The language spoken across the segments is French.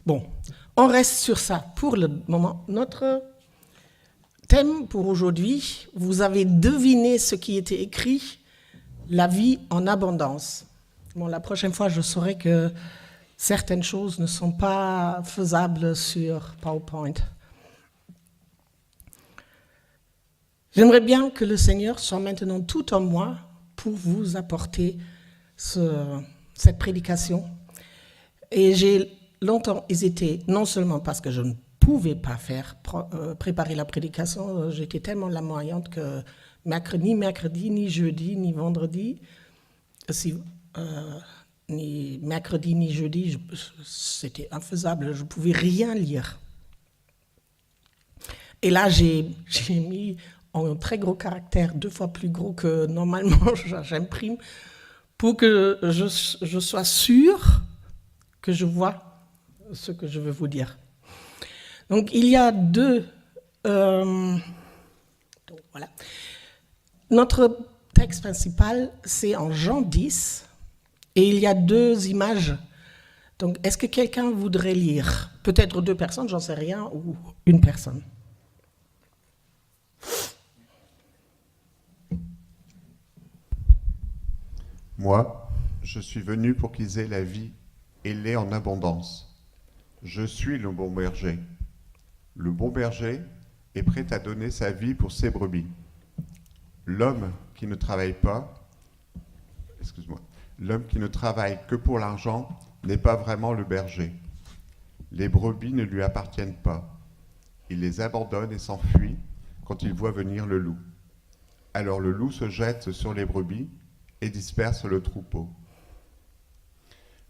Bon, on reste sur ça pour le moment. Notre thème pour aujourd'hui, vous avez deviné ce qui était écrit, la vie en abondance. Bon, la prochaine fois, je saurai que certaines choses ne sont pas faisables sur PowerPoint. J'aimerais bien que le Seigneur soit maintenant tout en moi pour vous apporter cette prédication. Et j'ai longtemps hésité, non seulement parce que je ne pouvais pas préparer la prédication, j'étais tellement lamoyante que ni mercredi, ni jeudi, ni vendredi, ni mercredi, ni jeudi, c'était infaisable, je ne pouvais rien lire. Et là, j'ai mis en très gros caractère, 2 fois plus gros que normalement j'imprime, pour que je sois sûre que je vois ce que je veux vous dire. Donc, il y a donc, voilà. Notre texte principal, c'est en Jean 10, et il y a 2 images. Donc, est-ce que quelqu'un voudrait lire? Peut-être 2 personnes, j'en sais rien, ou 1 personne. Moi, je suis venu pour qu'ils aient la vie et l'aient en abondance. Je suis le bon berger. Le bon berger est prêt à donner sa vie pour ses brebis. L'homme qui ne travaille que pour l'argent n'est pas vraiment le berger. Les brebis ne lui appartiennent pas. Il les abandonne et s'enfuit quand il voit venir le loup. Alors le loup se jette sur les brebis et disperse le troupeau.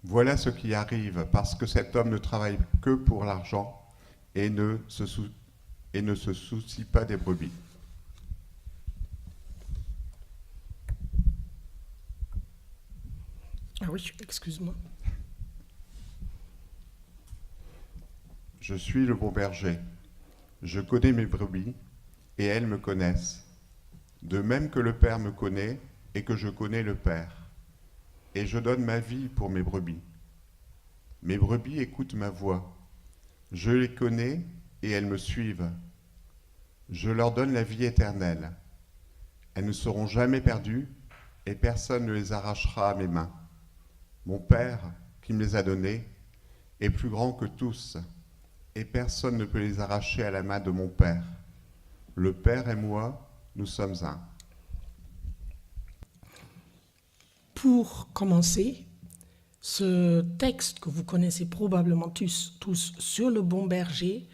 Voilà ce qui arrive parce que cet homme ne travaille que pour l'argent et ne se soucie pas des brebis. Ah oui, excuse-moi. Je suis le bon berger. Je connais mes brebis et elles me connaissent. De même que le Père me connaît et que je connais le Père. Et je donne ma vie pour mes brebis. Mes brebis écoutent ma voix. Je les connais et elles me suivent. Je leur donne la vie éternelle. Elles ne seront jamais perdues et personne ne les arrachera à mes mains. Mon Père, qui me les a donnés, est plus grand que tous et personne ne peut les arracher à la main de mon Père. Le Père et moi, nous sommes un. Pour commencer, ce texte que vous connaissez probablement tous sur le bon berger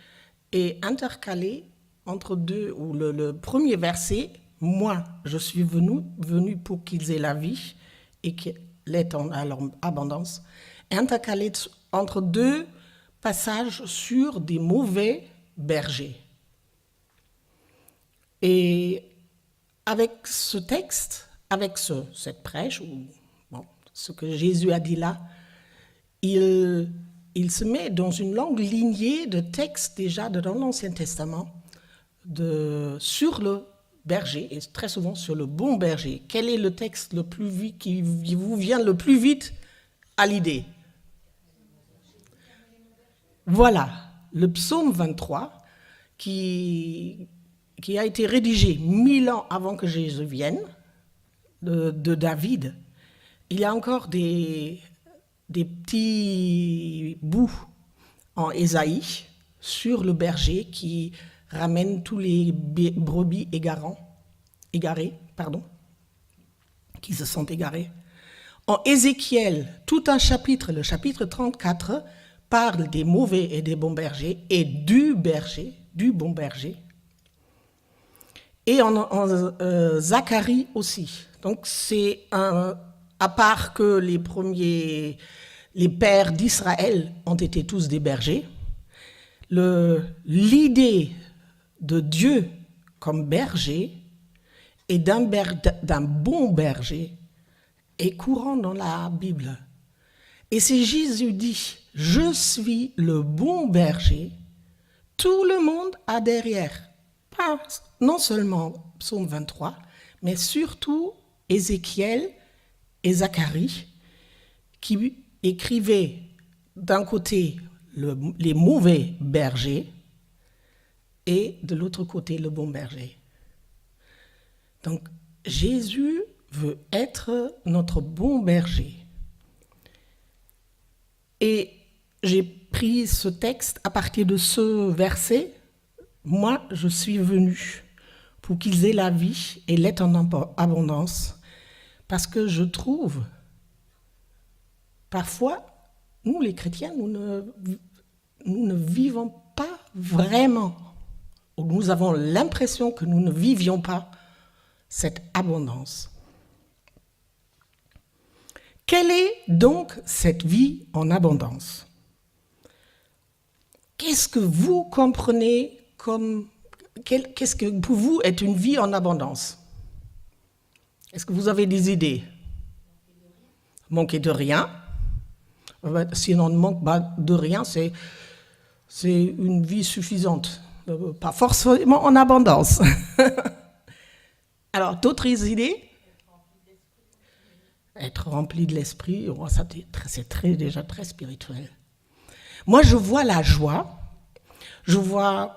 est intercalé entre 2, ou le premier verset, « Moi, je suis venu pour qu'ils aient la vie et qu'elle ait en abondance », est intercalé entre 2 passages sur des mauvais bergers. Et avec ce texte, avec cette prêche, ou ce que Jésus a dit là, il se met dans une longue lignée de textes déjà dans l'Ancien Testament sur le berger, et très souvent sur le bon berger. Quel est le texte le plus vite qui vous vient le plus vite à l'idée? Voilà, le psaume 23, qui a été rédigé 1000 ans avant que Jésus vienne, de David. Il y a encore des petits bouts en Ésaïe sur le berger qui ramène tous les brebis égarés, qui se sont égarés. En Ézéchiel, tout un chapitre, le chapitre 34, parle des mauvais et des bons bergers et du bon berger. Et en Zacharie aussi. Donc c'est à part que les pères d'Israël ont été tous des bergers, l'idée de Dieu comme berger et d'un bon berger est courant dans la Bible. Et si Jésus dit « Je suis le bon berger », tout le monde a derrière, pas non seulement Psaume 23, mais surtout Ézéchiel et Zacharie, qui écrivaient d'un côté les mauvais bergers et de l'autre côté le bon berger. Donc Jésus veut être notre bon berger. Et j'ai pris ce texte à partir de ce verset. Moi, je suis venu pour qu'ils aient la vie et l'aient en abondance. Parce que je trouve, parfois, nous les chrétiens, nous ne vivons pas vraiment, ou nous avons l'impression que nous ne vivions pas cette abondance. Quelle est donc cette vie en abondance? Qu'est-ce que vous comprenez comme... Qu'est-ce que pour vous est une vie en abondance? Est-ce que vous avez des idées? Manquer de rien. Si on ne manque pas de rien, c'est une vie suffisante. Pas forcément en abondance. Alors, d'autres idées? Être rempli de l'esprit, oh, ça c'est déjà très spirituel. Moi, je vois la joie, je vois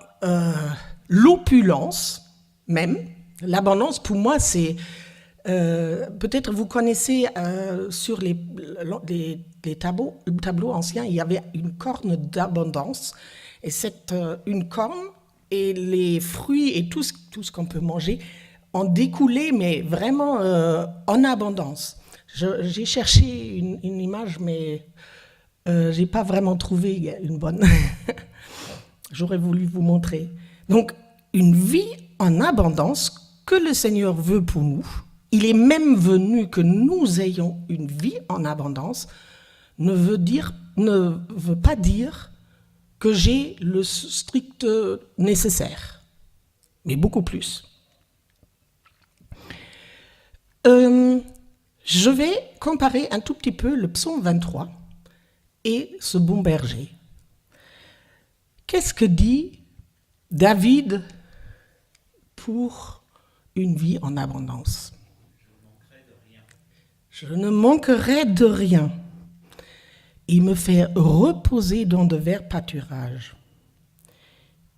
l'opulence même. L'abondance, pour moi, c'est... peut-être vous connaissez sur les tableaux anciens, il y avait une corne d'abondance. Et une corne et les fruits et tout ce qu'on peut manger ont découlé, mais vraiment en abondance. J'ai cherché une image, mais je n'ai pas vraiment trouvé une bonne. J'aurais voulu vous montrer. Donc, une vie en abondance que le Seigneur veut pour nous. Il est même venu que nous ayons une vie en abondance, ne veut pas dire que j'ai le strict nécessaire, mais beaucoup plus. Je vais comparer un tout petit peu le psaume 23 et ce bon berger. Qu'est-ce que dit David pour une vie en abondance? Je ne manquerai de rien. Il me fait reposer dans de verts pâturages.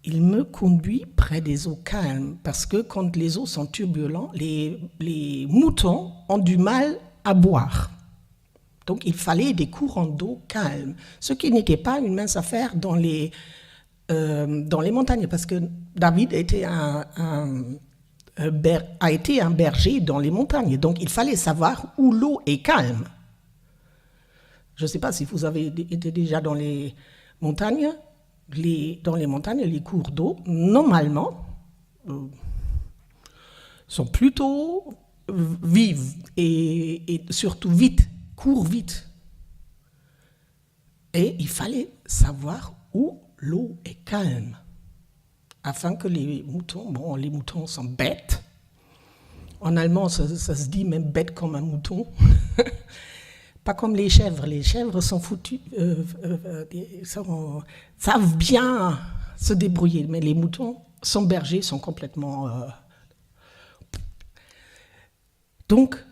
Il me conduit près des eaux calmes, parce que quand les eaux sont turbulentes, les moutons ont du mal à boire. Donc il fallait des courants d'eau calmes, ce qui n'était pas une mince affaire dans les montagnes, parce que David a été un berger dans les montagnes, donc il fallait savoir où l'eau est calme. Je ne sais pas si vous avez été déjà dans les montagnes. Dans les montagnes, les cours d'eau, normalement, sont plutôt vives et surtout vite, courent vite. Et il fallait savoir où l'eau est calme, afin que les moutons sont bêtes. En allemand, ça se dit même bête comme un mouton. Pas comme les chèvres. Les chèvres sont foutues, savent bien se débrouiller, mais les moutons, sans berger, sont complètement... Donc,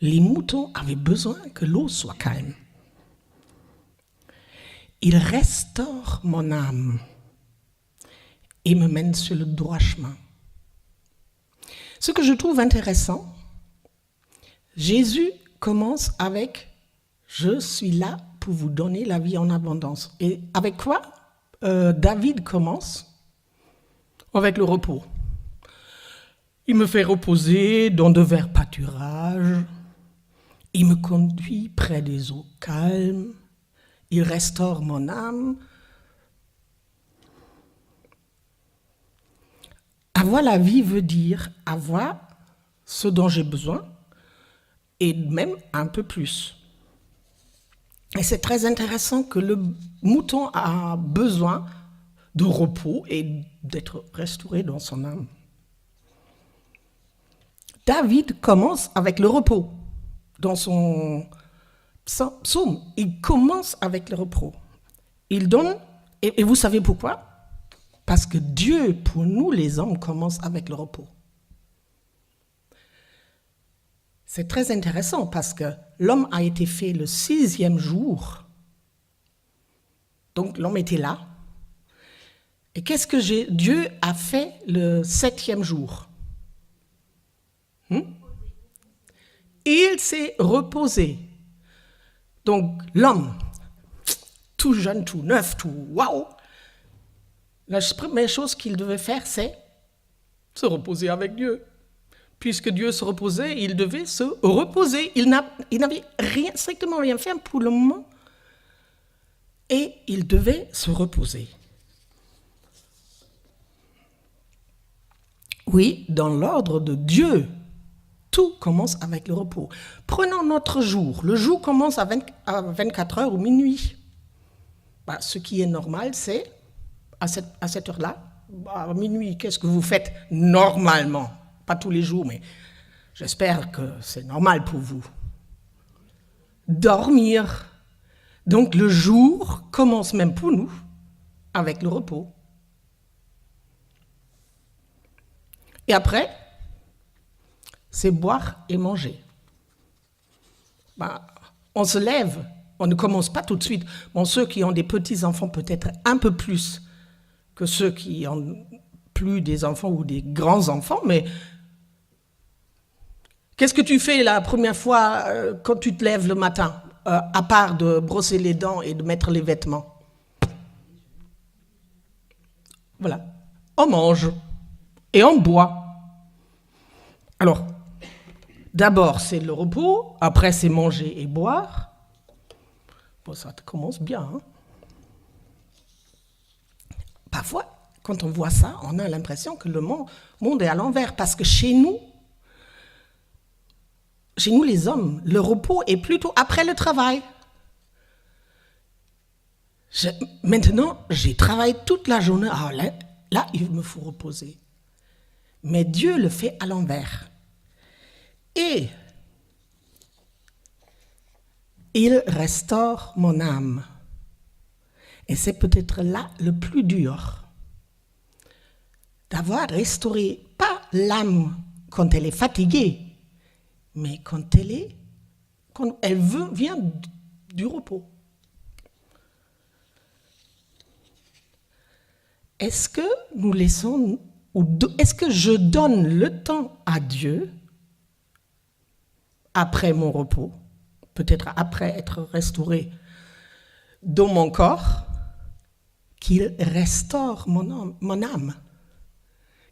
les moutons avaient besoin que l'eau soit calme. Il restaure mon âme et me mène sur le droit chemin. Ce que je trouve intéressant, Jésus commence avec « Je suis là pour vous donner la vie en abondance ». Et avec quoi David commence? Avec le repos. Il me fait reposer dans de verts pâturages, il me conduit près des eaux calmes, il restaure mon âme. Avoir la vie veut dire avoir ce dont j'ai besoin et même un peu plus. Et c'est très intéressant que le mouton a besoin de repos et d'être restauré dans son âme. David commence avec le repos. Dans son psaume, il commence avec le repos. Il donne, et vous savez pourquoi? Parce que Dieu, pour nous les hommes, commence avec le repos. C'est très intéressant parce que l'homme a été fait le 6e jour Donc l'homme était là. Et qu'est-ce que Dieu a fait le 7e jour? Il s'est reposé. Donc l'homme, tout jeune, tout neuf, tout waouh, la première chose qu'il devait faire, c'est se reposer avec Dieu. Puisque Dieu se reposait, il devait se reposer. Il n'avait strictement rien fait pour le moment. Et il devait se reposer. Oui, dans l'ordre de Dieu, tout commence avec le repos. Prenons notre jour. Le jour commence à 24 heures ou minuit. Ce qui est normal, c'est à cette heure-là, à minuit, qu'est-ce que vous faites normalement? Pas tous les jours, mais j'espère que c'est normal pour vous. Dormir. Donc le jour commence même pour nous avec le repos. Et après, c'est boire et manger. On se lève, on ne commence pas tout de suite. Bon, ceux qui ont des petits-enfants, peut-être un peu plus que ceux qui ont plus des enfants ou des grands-enfants, mais qu'est-ce que tu fais la première fois quand tu te lèves le matin, à part de brosser les dents et de mettre les vêtements? Voilà, on mange et on boit. Alors, d'abord c'est le repos, après c'est manger et boire. Bon, ça commence bien, hein? Parfois, quand on voit ça, on a l'impression que le monde est à l'envers, parce que chez nous les hommes, le repos est plutôt après le travail. Maintenant, j'ai travaillé toute la journée, alors là, il me faut reposer. Mais Dieu le fait à l'envers. Et il restaure mon âme. Et c'est peut-être là le plus dur, d'avoir restauré, pas l'âme quand elle est fatiguée, mais quand elle vient du repos. Est-ce que nous laissons, est-ce que je donne le temps à Dieu après mon repos, peut-être après être restauré dans mon corps, qu'il restaure mon âme,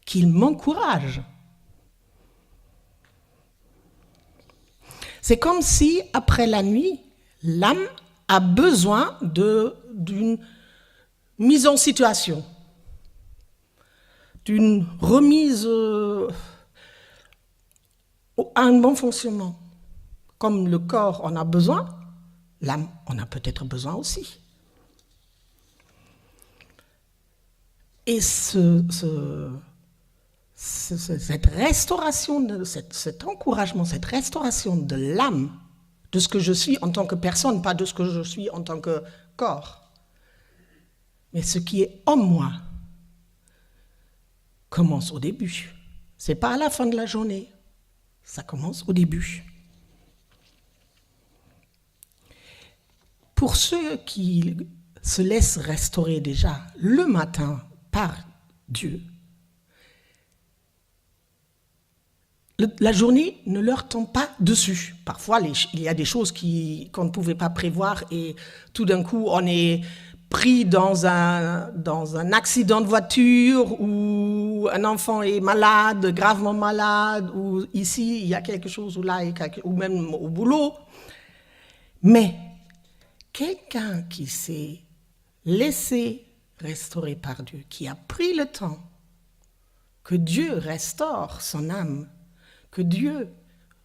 qu'il m'encourage? C'est comme si, après la nuit, l'âme a besoin d'une mise en situation, d'une remise à un bon fonctionnement. Comme le corps en a besoin, l'âme en a peut-être besoin aussi. Et cette restauration, cet encouragement, cette restauration de l'âme, de ce que je suis en tant que personne, pas de ce que je suis en tant que corps, mais ce qui est en moi, commence au début. Ce n'est pas à la fin de la journée, ça commence au début. Pour ceux qui se laissent restaurer déjà le matin par Dieu, la journée ne leur tombe pas dessus. Parfois, il y a des choses qu'on ne pouvait pas prévoir et tout d'un coup, on est pris dans un accident de voiture ou un enfant est malade, gravement malade, ou ici, il y a quelque chose, ou là, ou même au boulot. Mais quelqu'un qui s'est laissé restaurer par Dieu, qui a pris le temps que Dieu restaure son âme, que Dieu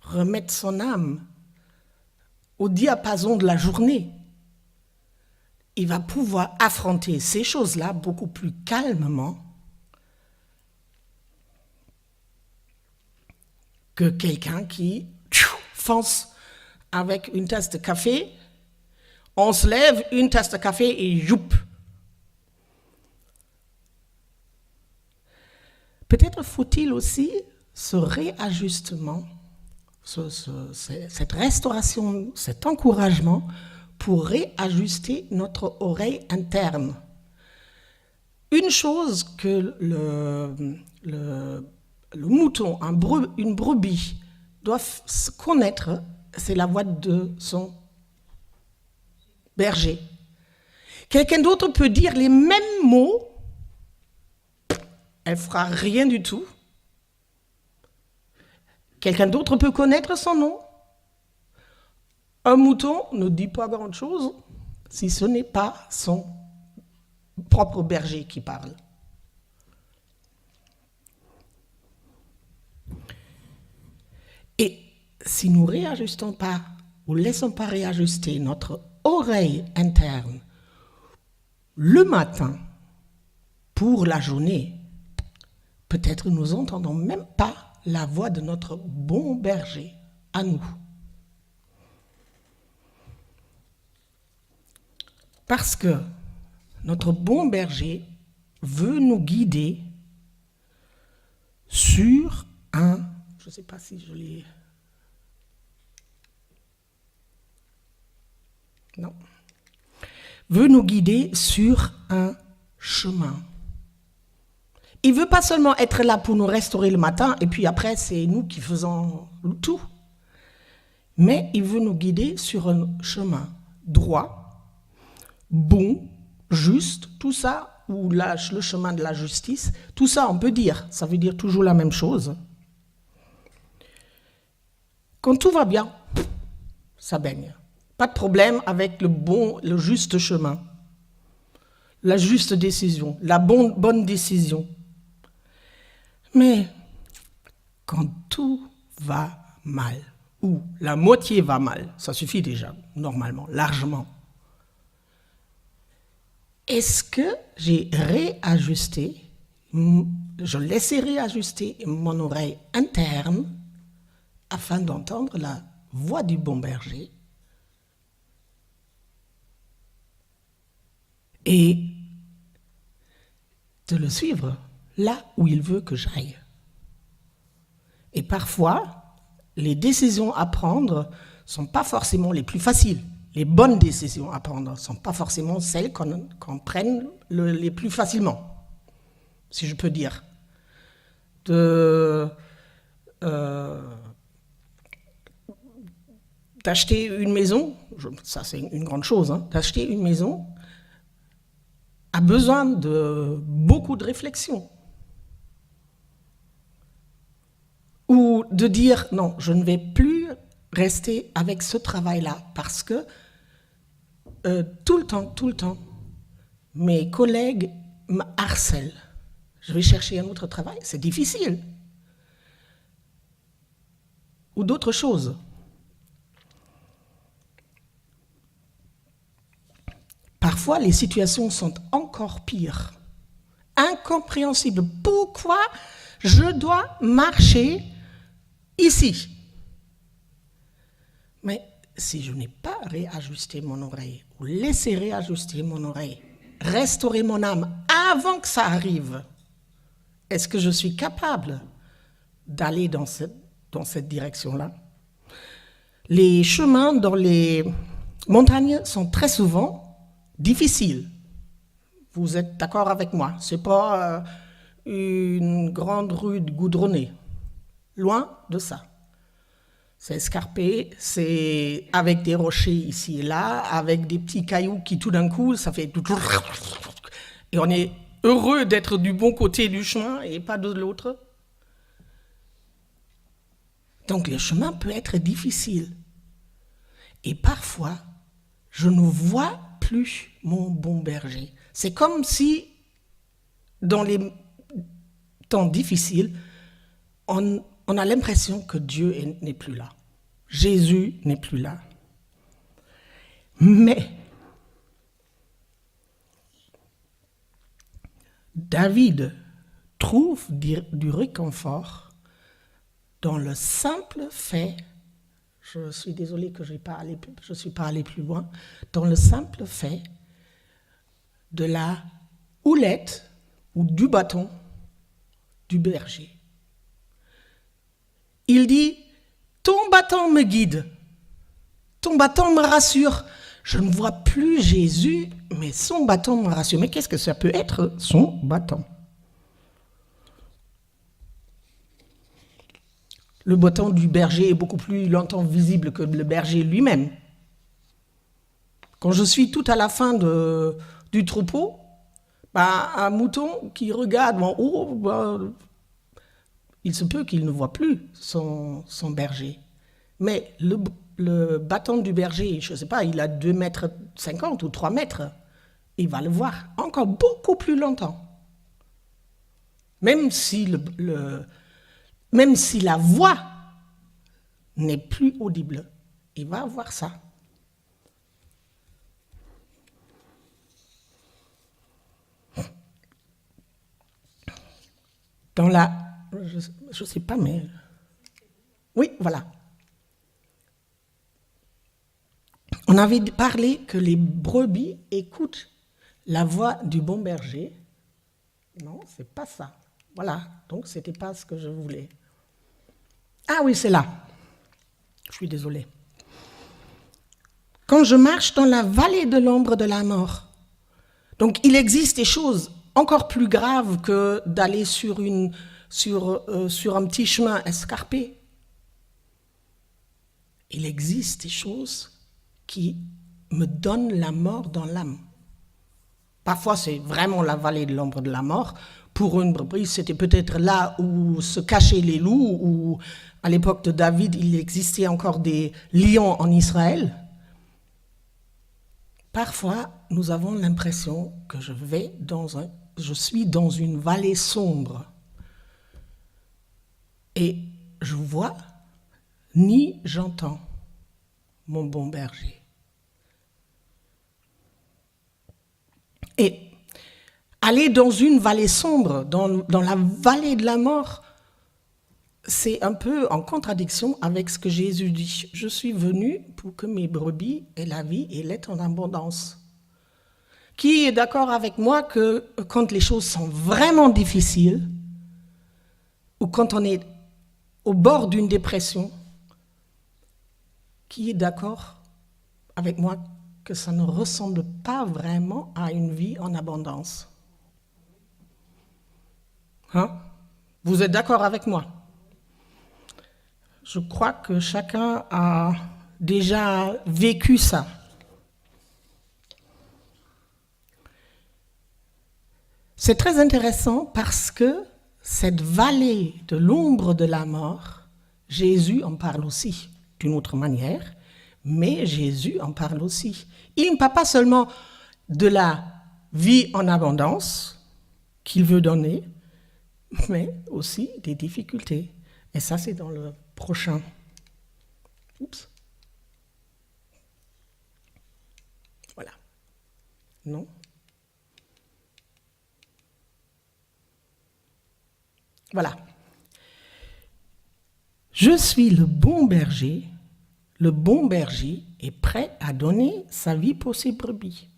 remette son âme au diapason de la journée, il va pouvoir affronter ces choses-là beaucoup plus calmement que quelqu'un qui fonce avec une tasse de café, on se lève, une tasse de café et youp. Peut-être faut-il aussi ce réajustement, cette restauration, cet encouragement pour réajuster notre oreille interne. Une chose que le mouton, une brebis, doivent connaître, c'est la voix de son berger. Quelqu'un d'autre peut dire les mêmes mots, elle ne fera rien du tout. Quelqu'un d'autre peut connaître son nom. Un mouton ne dit pas grand-chose si ce n'est pas son propre berger qui parle. Et si nous ne réajustons pas, ou ne laissons pas réajuster notre oreille interne le matin pour la journée, peut-être nous n'entendons même pas la voix de notre bon berger à nous. Parce que notre bon berger veut nous guider sur un... Je ne sais pas si je l'ai... Non. Veut nous guider sur un chemin. Il ne veut pas seulement être là pour nous restaurer le matin et puis après c'est nous qui faisons tout. Mais il veut nous guider sur un chemin droit, bon, juste, tout ça, ou le chemin de la justice, tout ça on peut dire, ça veut dire toujours la même chose. Quand tout va bien, ça baigne. Pas de problème avec le juste chemin, la juste décision, la bonne décision. Mais quand tout va mal, ou la moitié va mal, ça suffit déjà, normalement, largement. Est-ce que j'ai réajusté, je laissais réajuster mon oreille interne afin d'entendre la voix du bon berger et de le suivre là où il veut que j'aille. Et parfois, les décisions à prendre ne sont pas forcément les plus faciles. Les bonnes décisions à prendre ne sont pas forcément celles qu'on prenne les plus facilement, si je peux dire. D'acheter une maison, ça c'est une grande chose, hein, d'acheter une maison a besoin de beaucoup de réflexion. Ou de dire, non, je ne vais plus rester avec ce travail-là parce que tout le temps, mes collègues me harcèlent. Je vais chercher un autre travail, c'est difficile. Ou d'autres choses. Parfois, les situations sont encore pires, incompréhensibles. Pourquoi je dois marcher ici? Mais si je n'ai pas réajusté mon oreille, ou laissé réajuster mon oreille, restaurer mon âme avant que ça arrive, est-ce que je suis capable d'aller dans cette direction-là? Les chemins dans les montagnes sont très souvent difficiles. Vous êtes d'accord avec moi? Ce n'est pas une grande rue goudronnée. Loin de ça. C'est escarpé, c'est avec des rochers ici et là, avec des petits cailloux qui tout d'un coup, ça fait... Et on est heureux d'être du bon côté du chemin et pas de l'autre. Donc le chemin peut être difficile. Et parfois, je ne vois plus mon bon berger. C'est comme si, dans les temps difficiles, on a l'impression que Dieu n'est plus là. Jésus n'est plus là. Mais David trouve du réconfort dans le simple fait, je suis désolée que je ne suis pas allé plus loin, dans le simple fait de la houlette ou du bâton du berger. Il dit, ton bâton me guide, ton bâton me rassure, Je ne vois plus Jésus, mais son bâton me rassure. Mais qu'est-ce que ça peut être, son bâton? Le bâton du berger est beaucoup plus longtemps visible que le berger lui-même. Quand je suis tout à la fin du troupeau, un mouton qui regarde en haut, il se peut qu'il ne voit plus son berger. Mais le bâton du berger, je ne sais pas, il a 2,50 mètres ou 3 mètres. Il va le voir encore beaucoup plus longtemps. Même si la voix n'est plus audible, il va voir ça. Je ne sais pas, mais... Oui, voilà. On avait parlé que les brebis écoutent la voix du bon berger. Non, c'est pas ça. Voilà, donc ce n'était pas ce que je voulais. Ah oui, c'est là. Je suis désolée. Quand je marche dans la vallée de l'ombre de la mort, donc il existe des choses encore plus graves que d'aller sur un petit chemin escarpé. Il existe des choses qui me donnent la mort dans l'âme. Parfois, c'est vraiment la vallée de l'ombre de la mort. Pour une brebis, c'était peut-être là où se cachaient les loups, ou à l'époque de David, il existait encore des lions en Israël. Parfois, nous avons l'impression que je suis dans une vallée sombre. Et je vois ni j'entends mon bon berger. Et aller dans une vallée sombre, dans la vallée de la mort, c'est un peu en contradiction avec ce que Jésus dit. Je suis venu pour que mes brebis aient la vie et l'aient en abondance. Qui est d'accord avec moi que quand les choses sont vraiment difficiles, ou quand on est au bord d'une dépression, qui est d'accord avec moi que ça ne ressemble pas vraiment à une vie en abondance? Hein? Vous êtes d'accord avec moi? Je crois que chacun a déjà vécu ça. C'est très intéressant parce que cette vallée de l'ombre de la mort, Jésus en parle aussi d'une autre manière, mais Jésus en parle aussi. Il ne parle pas seulement de la vie en abondance qu'il veut donner, mais aussi des difficultés. Et ça, c'est dans le prochain. Oups. Voilà. Non. Voilà. Je suis le bon berger. Le bon berger est prêt à donner sa vie pour ses brebis.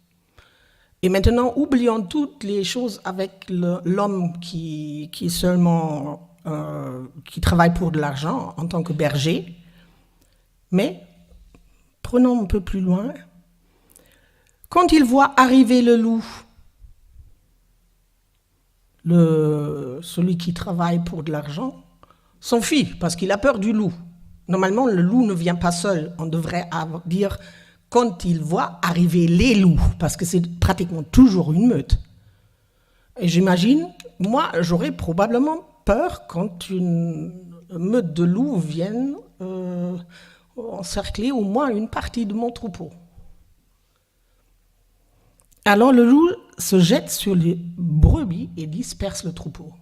Et maintenant, oublions toutes les choses avec l'homme qui travaille pour de l'argent en tant que berger. Mais prenons un peu plus loin. Quand il voit arriver le loup, celui qui travaille pour de l'argent s'enfuit parce qu'il a peur du loup. Normalement, le loup ne vient pas seul. On devrait dire quand il voit arriver les loups, parce que c'est pratiquement toujours une meute. Et j'imagine, moi, j'aurais probablement peur quand une meute de loups vienne encercler au moins une partie de mon troupeau. Alors le loup se jette sur les brebis et disperse le troupeau.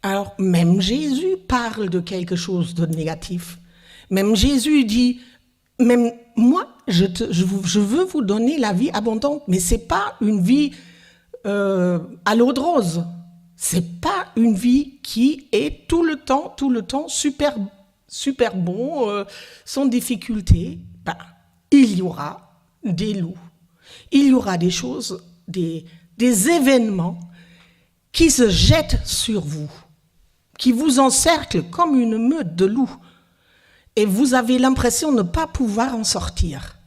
Alors même Jésus parle de quelque chose de négatif. Même Jésus dit, même moi, je veux vous donner la vie abondante, mais ce n'est pas une vie à l'eau de rose. Ce n'est pas une vie qui est tout le temps super bon, sans difficulté. Il y aura des loups. Il y aura des choses, des événements qui se jettent sur vous, qui vous encerclent comme une meute de loups, et vous avez l'impression de ne pas pouvoir en sortir.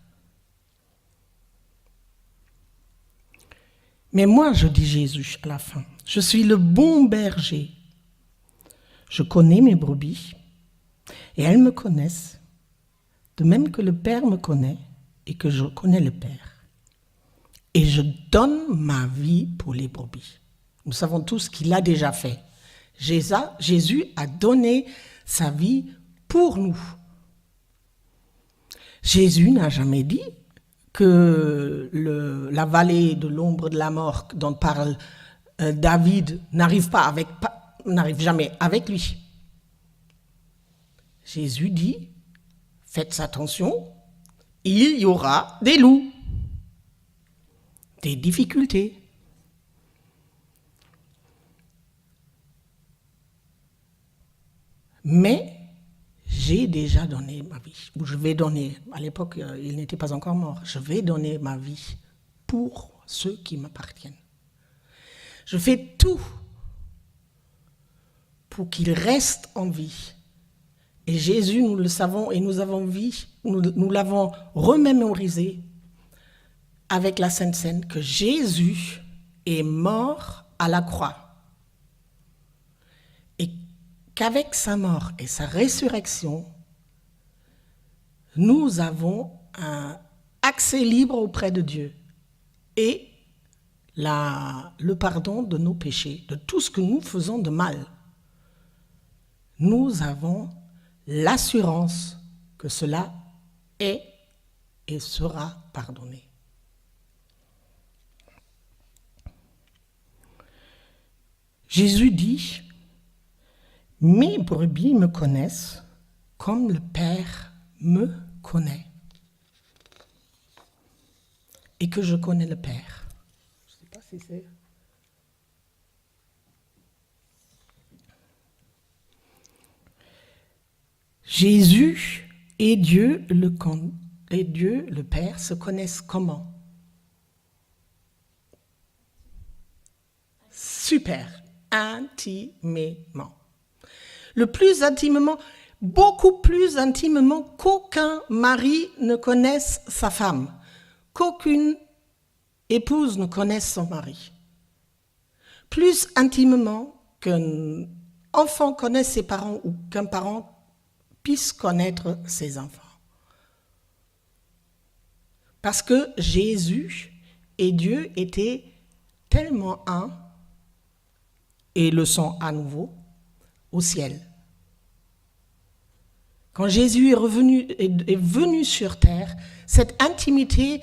Mais moi, je dis Jésus à la fin, je suis le bon berger. Je connais mes brebis et elles me connaissent, de même que le Père me connaît et que je connais le Père. Et je donne ma vie pour les brebis. Nous savons tous qu'il l'a déjà fait. Jésus a donné sa vie pour nous. Jésus n'a jamais dit que la vallée de l'ombre de la mort dont parle David n'arrive jamais avec lui. Jésus dit, faites attention, il y aura des loups, des difficultés. Mais j'ai déjà donné ma vie, ou je vais donner, à l'époque il n'était pas encore mort, je vais donner ma vie pour ceux qui m'appartiennent. Je fais tout pour qu'il reste en vie. Et Jésus, nous le savons et nous l'avons remémorisé avec la Sainte Seine, que Jésus est mort à la croix. Et qu'avec sa mort et sa résurrection, nous avons un accès libre auprès de Dieu et le pardon de nos péchés, de tout ce que nous faisons de mal. Nous avons l'assurance que cela est et sera pardonné. Jésus dit, « Mes brebis me connaissent comme le Père me connaît et que je connais le Père. » Je ne sais pas si c'est... Jésus et Dieu le Père se connaissent comment? Super, intimement. Le plus intimement, beaucoup plus intimement qu'aucun mari ne connaisse sa femme, qu'aucune épouse ne connaisse son mari. Plus intimement qu'un enfant connaisse ses parents ou qu'un parent puisse connaître ses enfants. Parce que Jésus et Dieu étaient tellement un, et le sont à nouveau, au ciel. Quand Jésus est venu sur terre, cette intimité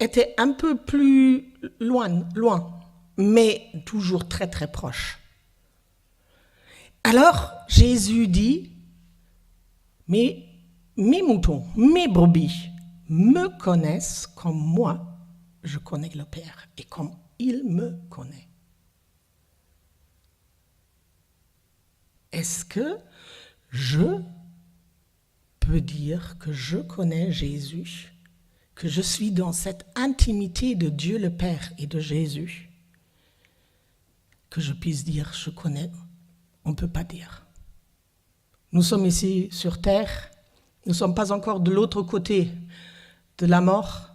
était un peu plus loin, mais toujours très très proche. Alors Jésus dit, mais mes moutons, mes brebis me connaissent comme moi, je connais le Père et comme il me connaît. Est-ce que je peux dire que je connais Jésus, que je suis dans cette intimité de Dieu le Père et de Jésus, que je puisse dire je connais? On ne peut pas dire. Nous sommes ici sur terre, nous ne sommes pas encore de l'autre côté de la mort,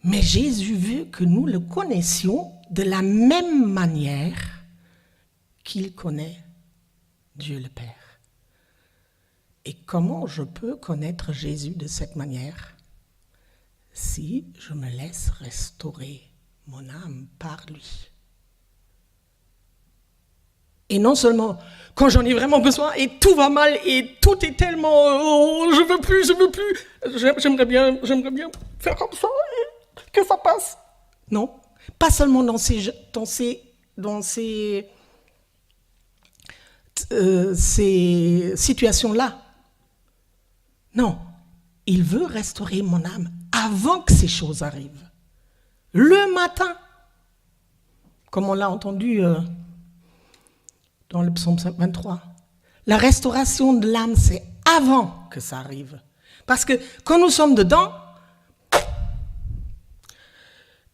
mais Jésus veut que nous le connaissions de la même manière qu'il connaît Dieu le Père. Et comment je peux connaître Jésus de cette manière? Si je me laisse restaurer mon âme par lui. Et non seulement quand j'en ai vraiment besoin et tout va mal et tout est tellement je veux plus, j'aimerais bien faire comme ça et que ça passe. Non, pas seulement dans ces situations-là. Non, il veut restaurer mon âme avant que ces choses arrivent. Le matin, comme on l'a entendu dans le psaume 23. La restauration de l'âme, c'est avant que ça arrive. Parce que quand nous sommes dedans,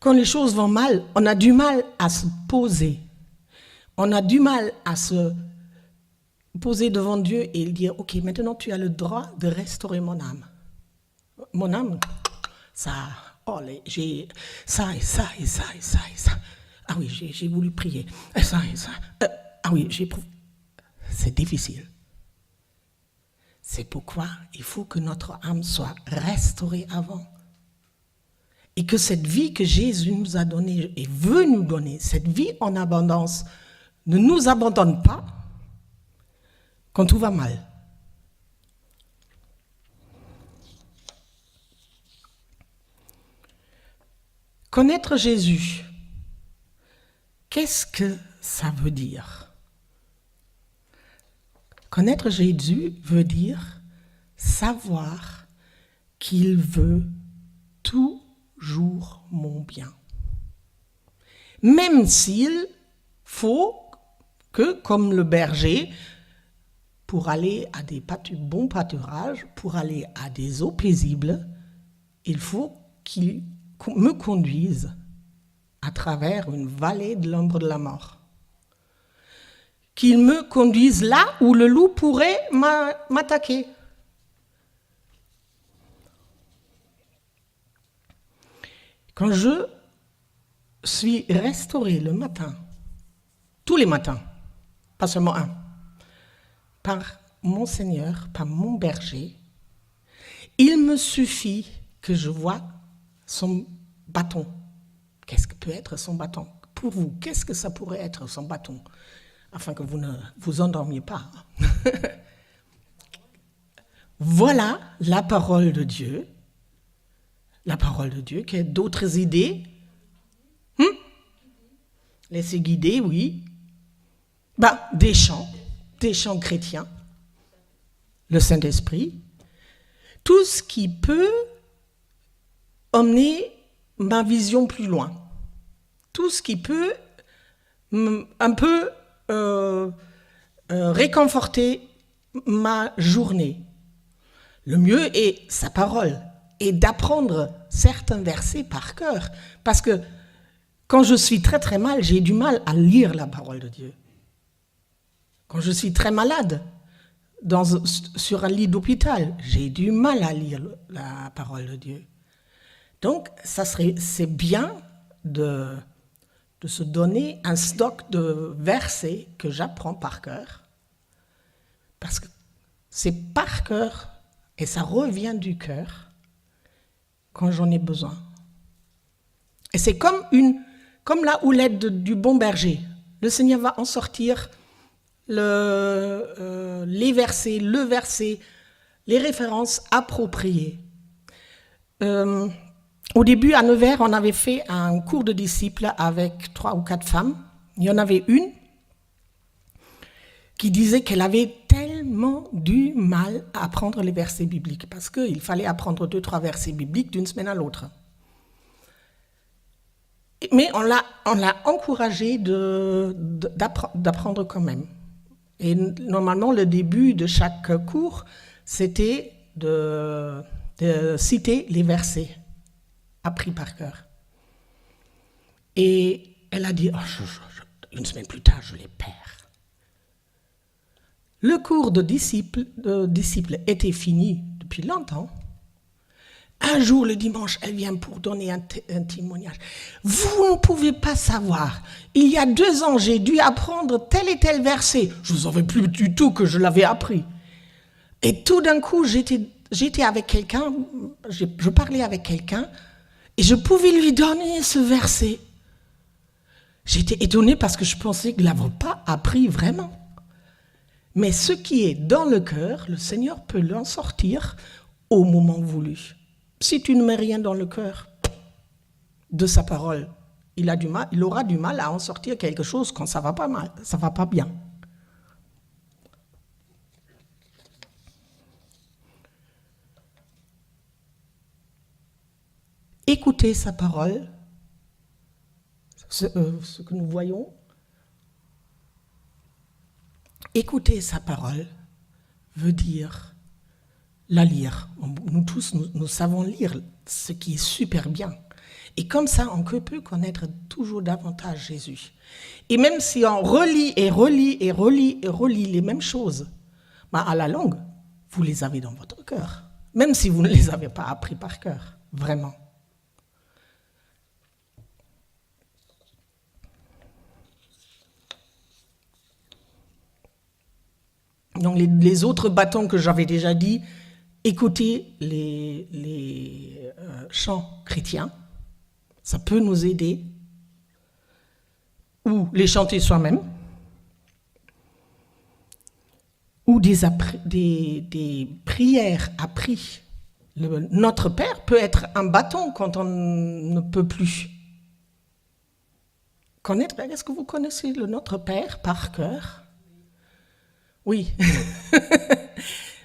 quand les choses vont mal, on a du mal à se poser. On a du mal à se poser devant Dieu et dire, ok, maintenant tu as le droit de restaurer mon âme. Mon âme, ça, Oh, j'ai ça et ça et ça et ça et ça. Ah oui, j'ai voulu prier. Et ça et ça. Ah oui, c'est difficile. C'est pourquoi il faut que notre âme soit restaurée avant. Et que cette vie que Jésus nous a donnée et veut nous donner, cette vie en abondance, ne nous abandonne pas quand tout va mal. Connaître Jésus, qu'est-ce que ça veut dire? Connaître Jésus veut dire savoir qu'il veut toujours mon bien. Même s'il faut que, comme le berger, pour aller à des bons pâturages, pour aller à des eaux paisibles, il faut qu'il me conduise à travers une vallée de l'ombre de la mort. Qu'il me conduise là où le loup pourrait m'attaquer. Quand je suis restaurée le matin, tous les matins, pas seulement un, par mon Seigneur, par mon berger, il me suffit que je vois son bâton. Qu'est-ce que peut être son bâton? Pour vous, qu'est-ce que ça pourrait être son bâton? Afin que vous ne vous endormiez pas. Voilà la parole de Dieu. La parole de Dieu, qui a d'autres idées. Laissez guider, oui. Des chants chrétiens. Le Saint-Esprit. Tout ce qui peut emmener ma vision plus loin. Tout ce qui peut un peu réconforter ma journée. Le mieux est sa parole et d'apprendre certains versets par cœur. Parce que quand je suis très très mal, j'ai du mal à lire la parole de Dieu. Quand je suis très malade, sur un lit d'hôpital, j'ai du mal à lire la parole de Dieu. Donc, c'est bien de se donner un stock de versets que j'apprends par cœur, parce que c'est par cœur et ça revient du cœur quand j'en ai besoin. Et c'est comme la houlette du bon berger. Le Seigneur va en sortir les versets, le verset, les références appropriées. Au début, à Nevers, on avait fait un cours de disciples avec 3 ou 4 femmes. Il y en avait une qui disait qu'elle avait tellement du mal à apprendre les versets bibliques, parce qu'il fallait apprendre 2-3 versets bibliques d'une semaine à l'autre. Mais on l'a encouragée d'apprendre quand même. Et normalement, le début de chaque cours, c'était de citer les versets appris par cœur. Et elle a dit, une semaine plus tard, je les perds. Le cours de disciples était fini depuis longtemps. Un jour, le dimanche, elle vient pour donner un témoignage. Vous ne pouvez pas savoir. Il y a 2 ans, j'ai dû apprendre tel et tel verset. Je ne savais plus du tout que je l'avais appris. Et tout d'un coup, j'étais avec quelqu'un, je parlais avec quelqu'un, et je pouvais lui donner ce verset. J'étais étonnée parce que je pensais qu'il ne l'avait pas appris vraiment. Mais ce qui est dans le cœur, le Seigneur peut l'en sortir au moment voulu. Si tu ne mets rien dans le cœur de sa parole, il aura du mal à en sortir quelque chose quand ça va pas mal, ça va pas bien. Écoutez sa parole, ce que nous voyons. Écouter sa parole veut dire la lire. Nous tous, nous savons lire, ce qui est super bien. Et comme ça, on peut connaître toujours davantage Jésus. Et même si on relit et relit et relit et relit les mêmes choses, à la longue, vous les avez dans votre cœur. Même si vous ne les avez pas appris par cœur, vraiment. Donc les autres bâtons que j'avais déjà dit, écouter les chants chrétiens, ça peut nous aider, ou les chanter soi-même, ou des prières apprises. Notre Père peut être un bâton quand on ne peut plus. Est-ce que vous connaissez le Notre Père par cœur? Oui.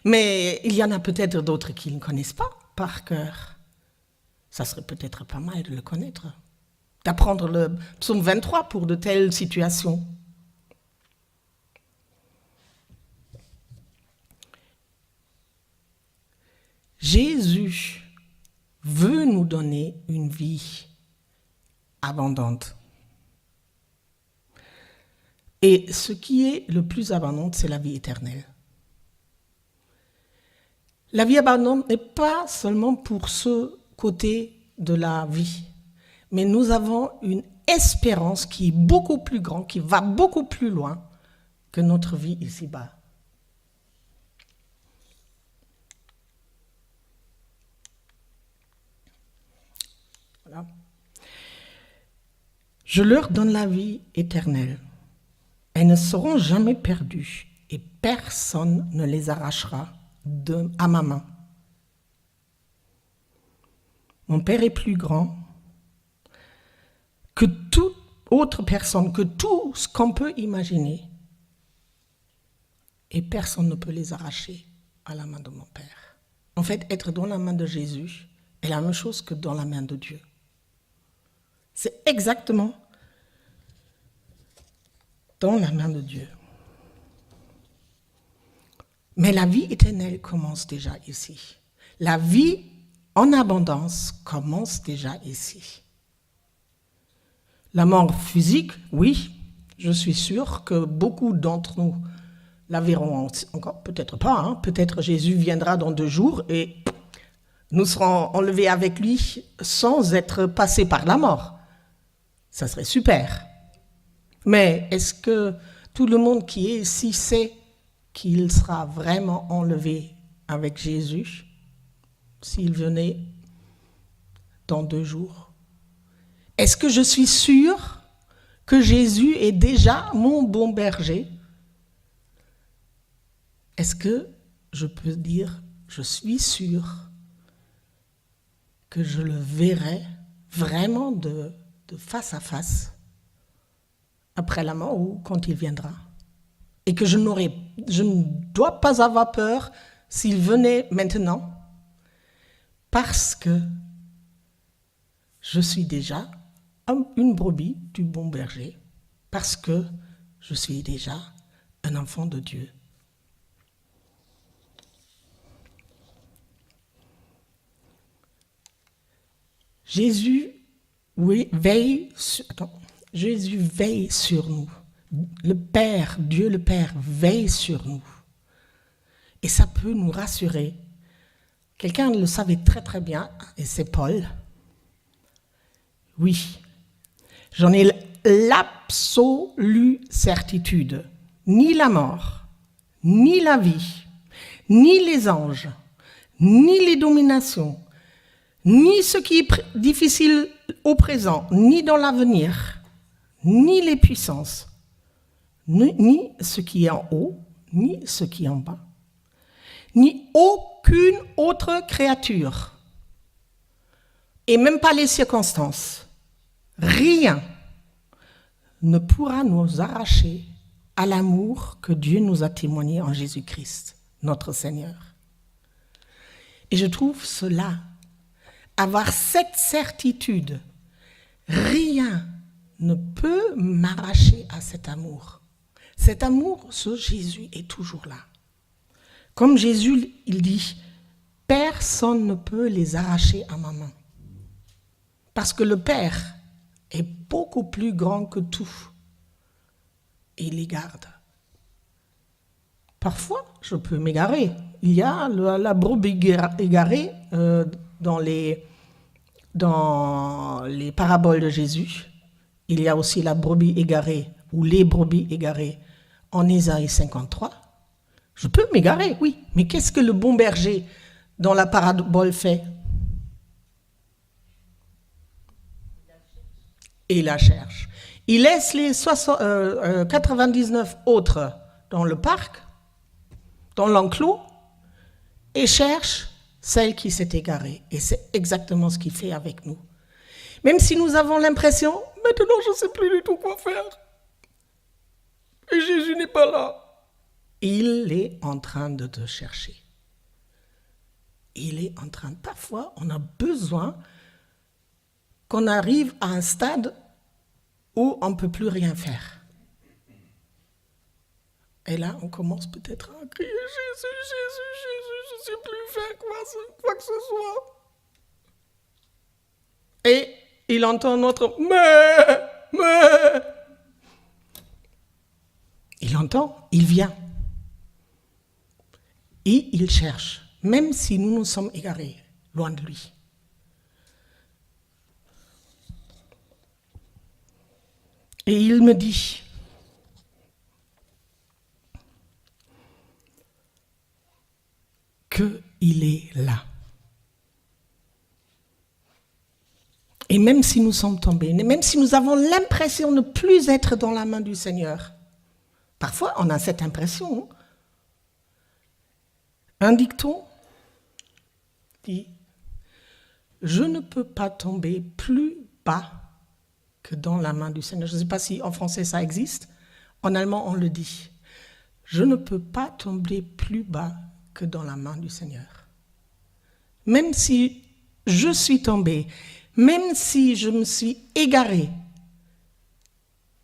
Mais il y en a peut-être d'autres qui ne connaissent pas par cœur. Ça serait peut-être pas mal de le connaître. D'apprendre le psaume 23 pour de telles situations. Jésus veut nous donner une vie abondante. Et ce qui est le plus abondant, c'est la vie éternelle. La vie abondante n'est pas seulement pour ce côté de la vie, mais nous avons une espérance qui est beaucoup plus grande, qui va beaucoup plus loin que notre vie ici-bas. Voilà. Je leur donne la vie éternelle. Elles ne seront jamais perdues et personne ne les arrachera à ma main. Mon Père est plus grand que toute autre personne, que tout ce qu'on peut imaginer. Et personne ne peut les arracher à la main de mon Père. En fait, être dans la main de Jésus est la même chose que dans la main de Dieu. C'est exactement dans la main de Dieu. Mais la vie éternelle commence déjà ici. La vie en abondance commence déjà ici. La mort physique, oui, je suis sûre que beaucoup d'entre nous la verront encore, peut-être pas, hein. Peut-être Jésus viendra dans 2 jours et nous serons enlevés avec lui sans être passés par la mort. Ça serait super. Mais est-ce que tout le monde qui est ici sait qu'il sera vraiment enlevé avec Jésus s'il venait dans 2 jours? Est-ce que je suis sûre que Jésus est déjà mon bon berger? Est-ce que je peux dire, je suis sûre que je le verrai vraiment de face à face après la mort ou quand il viendra? Et que je ne dois pas avoir peur s'il venait maintenant, parce que je suis déjà une brebis du bon berger, parce que je suis déjà un enfant de Dieu. Jésus veille sur nous. Le Père, Dieu le Père, veille sur nous. Et ça peut nous rassurer. Quelqu'un le savait très très bien, et c'est Paul. Oui, j'en ai l'absolue certitude. Ni la mort, ni la vie, ni les anges, ni les dominations, ni ce qui est difficile au présent, ni dans l'avenir, ni les puissances, ni ce qui est en haut, ni ce qui est en bas, ni aucune autre créature, et même pas les circonstances, rien ne pourra nous arracher à l'amour que Dieu nous a témoigné en Jésus-Christ, notre Seigneur. Et je trouve cela, avoir cette certitude, rien ne peut m'arracher à cet amour. Cet amour, ce Jésus est toujours là. Comme Jésus, il dit, personne ne peut les arracher à ma main. Parce que le Père est beaucoup plus grand que tout. Et il les garde. Parfois, je peux m'égarer. Il y a la brebis égarée dans les paraboles de Jésus. Il y a aussi la brebis égarée, ou les brebis égarées, en Ésaïe 53. Je peux m'égarer, oui. Mais qu'est-ce que le bon berger dans la parabole fait? Il la cherche. Il laisse les 99 autres dans le parc, dans l'enclos, et cherche celle qui s'est égarée. Et c'est exactement ce qu'il fait avec nous. Même si nous avons l'impression, maintenant je ne sais plus du tout quoi faire. Et Jésus n'est pas là. Il est en train de te chercher. Il est en train. Parfois, on a besoin qu'on arrive à un stade où on ne peut plus rien faire. Et là, on commence peut-être à crier Jésus, Jésus, Jésus, je ne sais plus faire quoi que ce soit. Et il entend notre mais. Il entend, il vient. Et il cherche, même si nous nous sommes égarés, loin de lui. Et il me dit, qu'il est là. Et même si nous sommes tombés, même si nous avons l'impression de ne plus être dans la main du Seigneur, parfois on a cette impression. Un dicton dit « Je ne peux pas tomber plus bas que dans la main du Seigneur ». Je ne sais pas si en français ça existe. En allemand, on le dit. « Je ne peux pas tomber plus bas que dans la main du Seigneur ». Même si je suis tombé, même si je me suis égaré,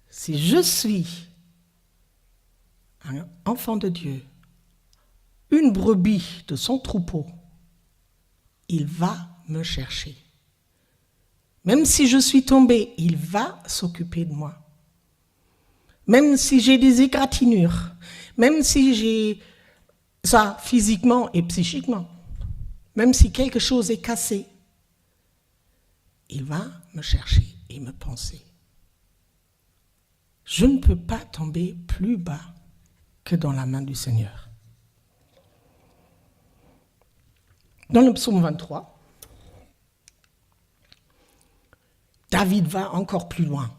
si je suis un enfant de Dieu, une brebis de son troupeau, il va me chercher. Même si je suis tombé, il va s'occuper de moi. Même si j'ai des égratignures, même si j'ai ça physiquement et psychiquement, même si quelque chose est cassé, il va me chercher et me penser. Je ne peux pas tomber plus bas que dans la main du Seigneur. Dans le psaume 23, David va encore plus loin.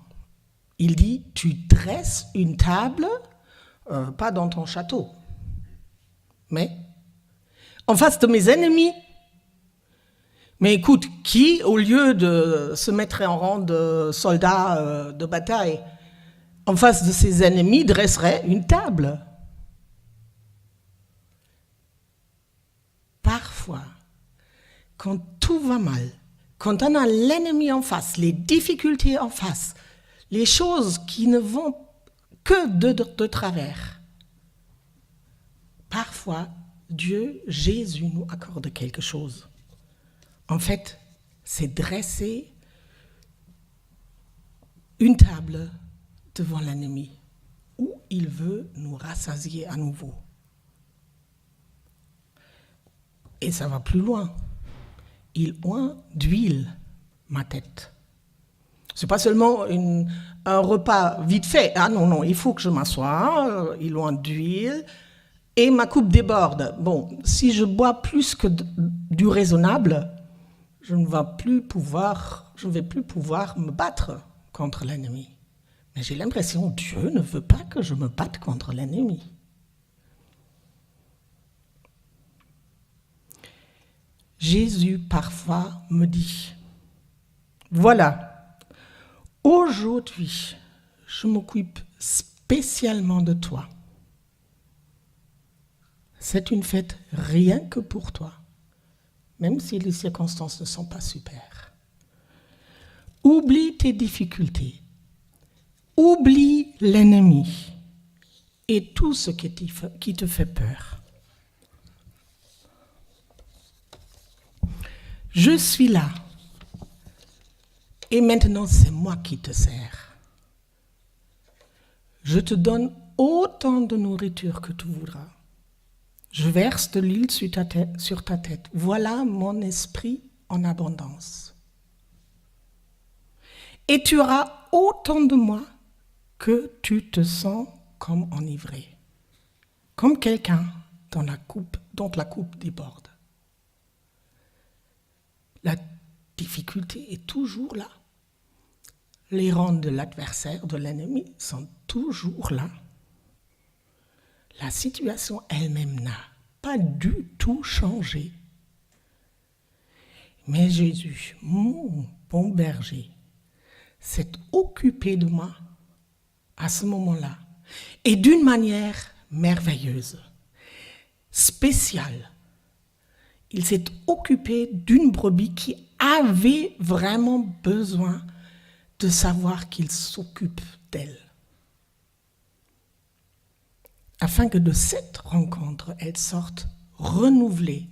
Il dit, tu dresses une table, pas dans ton château, mais en face de mes ennemis. Mais écoute, qui, au lieu de se mettre en rang de soldats de bataille, en face de ses ennemis, dresserait une table? Parfois, quand tout va mal, quand on a l'ennemi en face, les difficultés en face, les choses qui ne vont que de travers, parfois, Dieu, Jésus nous accorde quelque chose. En fait, c'est dresser une table devant l'ennemi où il veut nous rassasier à nouveau. Et ça va plus loin. Il oint d'huile ma tête. Ce n'est pas seulement un repas vite fait. Ah non, il faut que je m'assoie. Il oint d'huile et ma coupe déborde. Bon, si je bois plus que du raisonnable, je ne vais plus pouvoir me battre contre l'ennemi. Mais j'ai l'impression que Dieu ne veut pas que je me batte contre l'ennemi. Jésus parfois me dit, voilà, aujourd'hui, je m'occupe spécialement de toi. C'est une fête rien que pour toi, même si les circonstances ne sont pas super. Oublie tes difficultés, oublie l'ennemi et tout ce qui te fait peur. Je suis là. Et maintenant, c'est moi qui te sers. Je te donne autant de nourriture que tu voudras. Je verse de l'huile sur ta tête. Voilà mon esprit en abondance. Et tu auras autant de moi que tu te sens comme enivré. Comme quelqu'un dont la coupe déborde. La difficulté est toujours là. Les rangs de l'adversaire, de l'ennemi, sont toujours là. La situation elle-même n'a pas du tout changé. Mais Jésus, mon bon berger, s'est occupé de moi à ce moment-là, et d'une manière merveilleuse, spéciale. Il s'est occupé d'une brebis qui avait vraiment besoin de savoir qu'il s'occupe d'elle. Afin que de cette rencontre, elle sorte renouvelée.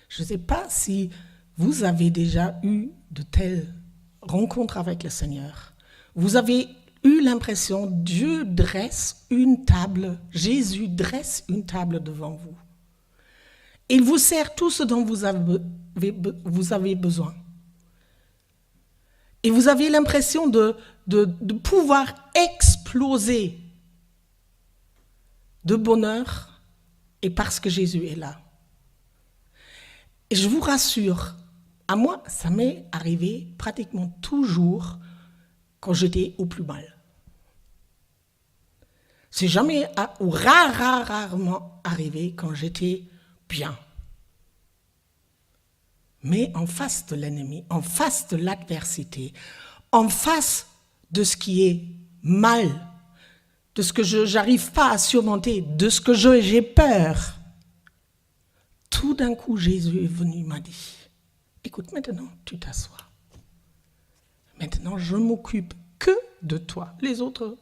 Je ne sais pas si vous avez déjà eu de telles rencontres avec le Seigneur. Vous avez eu l'impression que Dieu dresse une table, Jésus dresse une table devant vous. Il vous sert tout ce dont vous avez besoin. Et vous avez l'impression de pouvoir exploser de bonheur, et parce que Jésus est là. Et je vous rassure, à moi, ça m'est arrivé pratiquement toujours quand j'étais au plus mal. C'est jamais ou rarement arrivé quand j'étais bien. Mais en face de l'ennemi, en face de l'adversité, en face de ce qui est mal, de ce que je n'arrive pas à surmonter, de ce que j'ai peur, tout d'un coup, Jésus est venu, m'a dit, écoute, maintenant, tu t'assois. Maintenant, je m'occupe que de toi. Les autres,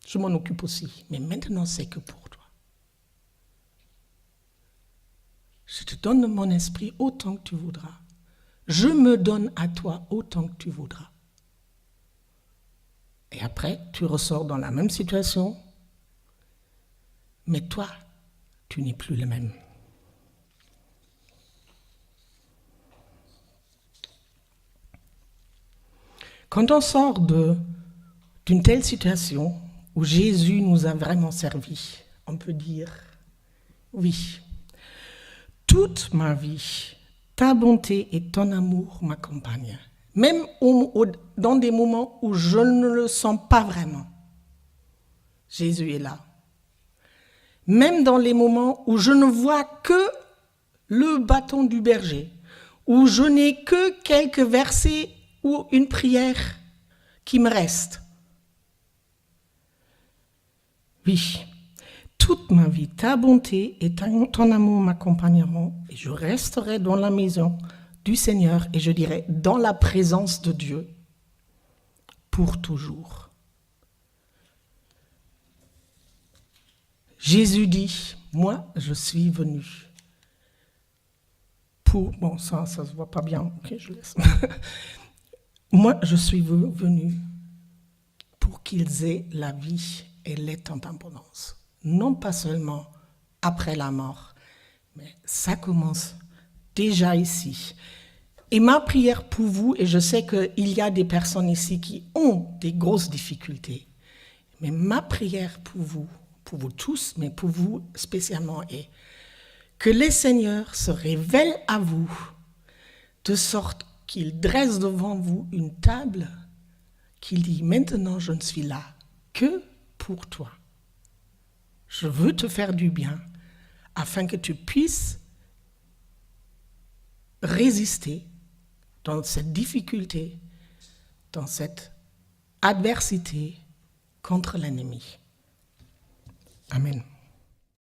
je m'en occupe aussi. Mais maintenant, c'est que pour toi. Je te donne mon esprit autant que tu voudras. Je me donne à toi autant que tu voudras. Et après, tu ressors dans la même situation. Mais toi, tu n'es plus le même. Quand on sort d'une telle situation où Jésus nous a vraiment servi, on peut dire, oui, toute ma vie, ta bonté et ton amour m'accompagnent, même dans des moments où je ne le sens pas vraiment. Jésus est là. Même dans les moments où je ne vois que le bâton du berger, où je n'ai que quelques versets ou une prière qui me reste. Oui, toute ma vie, ta bonté et ton amour m'accompagneront et je resterai dans la maison du Seigneur et je dirais dans la présence de Dieu pour toujours. Jésus dit, moi je suis venu pour... Bon, ça se voit pas bien, ok, je laisse. Moi je suis venu pour qu'ils aient la vie et l'aient en abondance. Non pas seulement après la mort, mais ça commence déjà ici. Et ma prière pour vous, et je sais qu'il y a des personnes ici qui ont des grosses difficultés, mais ma prière pour vous tous, mais pour vous spécialement, est que le Seigneur se révèle à vous de sorte qu'il dresse devant vous une table, qu'il dit, maintenant je ne suis là que pour toi. Je veux te faire du bien afin que tu puisses résister dans cette difficulté, dans cette adversité contre l'ennemi. Amen.